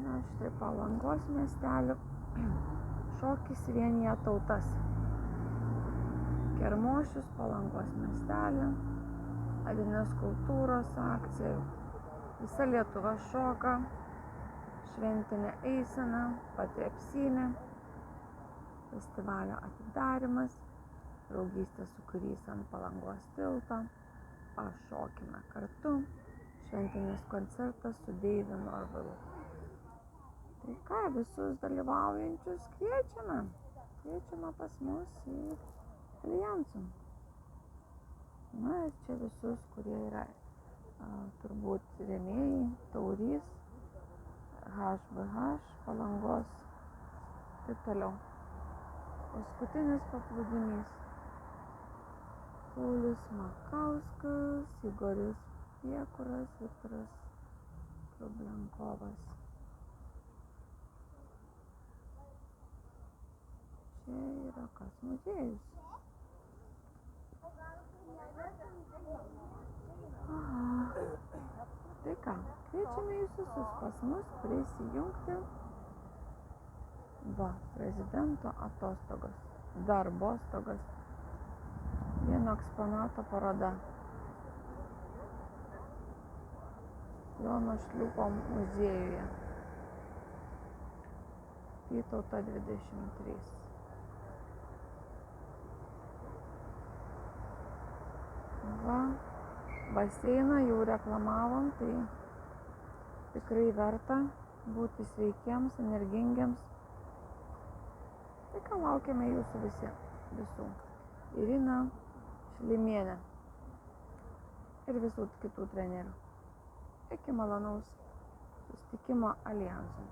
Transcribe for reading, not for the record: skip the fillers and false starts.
Na, štai Palangos miestelį. Šokis vienija tautas. Kermošius, Palangos miestelį, Avinės kultūros akcija, visa Lietuva šoka, šventinė eisena, pati apsynė, festivalio atidarymas, draugystės sūkurys ant Palangos tilto, pašokime kartu, šventinis koncertas su Deiviu Norvilu. Tai ką, visus dalyvaujančius kviečiame pas mus į Aljansą. Na ir čia visus, kurie yra turbūt rėmėjai, Taurys, HBH, Palangos, taip toliau. Paskutinis paplūdimys. Paulius Makauskas, Igoris Piekuras, Viktoras Krublenkovas. Čia yra kas, muziejus. Aha. Tai ką, kviečiame jūs visus pas mus prisijungti. Va, prezidento atostogos, darbostogos, vieno eksponato paroda. Jono Šliūpo muziejuje. Vytauto 23. Va, baseiną jau reklamavom, tai tikrai verta būti sveikiems, energingiams. Tai ką, laukiame jūsų visų. Irina Šlimienė ir visų kitų trenerių. Iki malonaus susitikimo Aljansoje.